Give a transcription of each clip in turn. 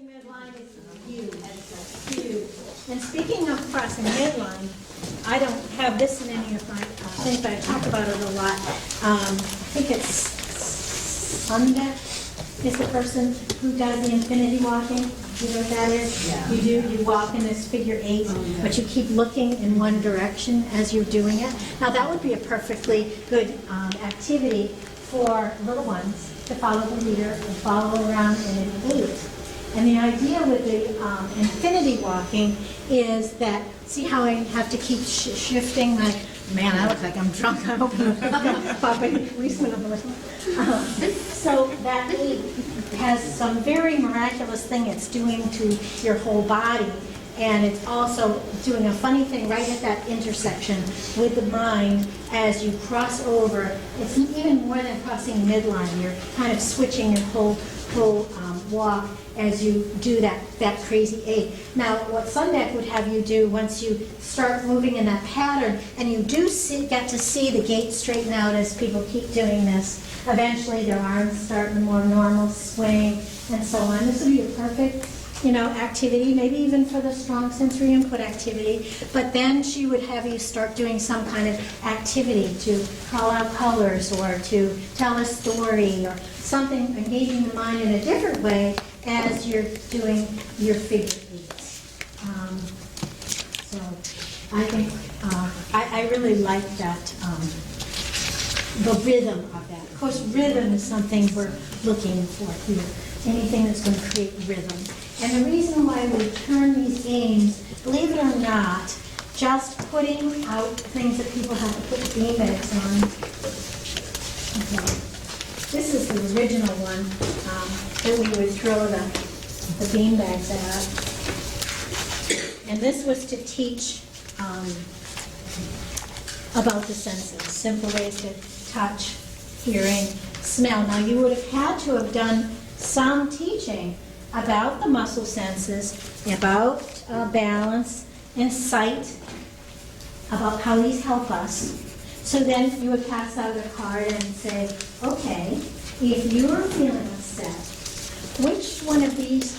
midline is huge. Huge. And speaking of crossing midline, I don't have this in any of my things, but I talk about it a lot. I think it's Sundeck is the person who does the infinity walking. You know what that is? Yeah. You walk in this figure 8, but you keep looking in one direction as you're doing it. Now that would be a perfectly good activity for little ones to follow the leader and follow around in an 8. And the idea with the infinity walking is that, see how I have to keep shifting my, man, I look like I'm drunk. I hope I'm popping policeman of the whistle. So that 8 has some very miraculous thing it's doing to your whole body. And it's also doing a funny thing right at that intersection with the mind as you cross over. It's even more than crossing midline. You're kind of switching your whole walk as you do that crazy 8. Now, what Sundeck would have you do once you start moving in that pattern, and you do get to see the gait straighten out as people keep doing this. Eventually, their arms start in a more normal swing, and so on. This would be a perfect, activity, maybe even for the strong sensory input activity. But then she would have you start doing some kind of activity to call out colors or to tell a story or something, engaging the mind in a different way as you're doing your figure 8s. So I think I really like that, the rhythm of that. Of course, rhythm is something we're looking for here. Anything that's going to create rhythm. And the reason why we turn these games, believe it or not, just putting out things that people have to put beanbags on. Okay. This is the original one that we would throw the beanbags at. And this was to teach about the senses, simple ways to touch, hearing, smell. Now you would have had to have done some teaching about the muscle senses, about balance and sight, about how these help us. So then you would pass out a card and say, okay, if you're feeling upset, which one of these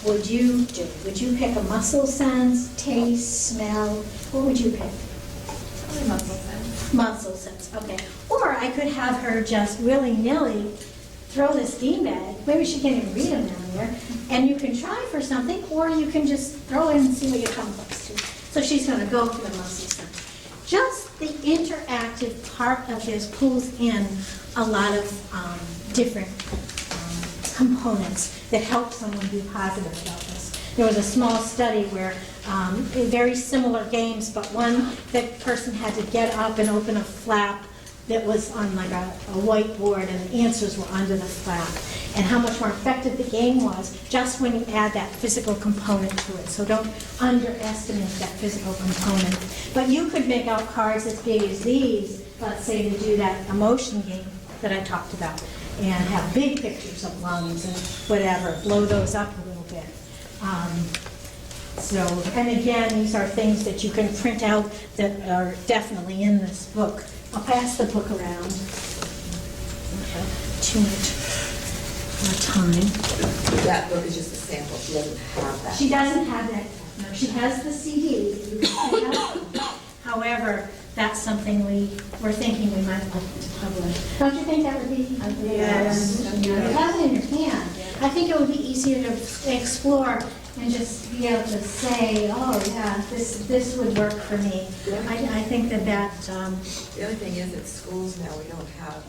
would you do? Would you pick a muscle sense, taste, smell? What would you pick? Probably muscle sense. Muscle sense, okay. Or I could have her just willy-nilly throw this beanbag. Maybe she can't even read them down there. And you can try for something, or you can just throw it and see what you come close to. So she's going to go for the muscle sense. Just the interactive part of this pulls in a lot of different components that help someone be positive about this. There was a small study where very similar games, but one that person had to get up and open a flap that was on like a whiteboard, and the answers were under the flap. And how much more effective the game was just when you add that physical component to it. So don't underestimate that physical component. But you could make out cards as big as these, let's say, to do that emotion game that I talked about, and have big pictures of lungs and whatever, blow those up a little bit. And again, these are things that you can print out that are definitely in this book. I'll pass the book around. Too much time. That book is just a sample. She doesn't have that. She doesn't have that. No, she has the CD. You can print out. However, that's something we're thinking we might like to publish. Don't you think that would be? Yes. You have it in your hand. I think it would be easier to explore and just be able to say, oh yeah, this would work for me. Yeah. I think that The other thing is, at schools now, we don't have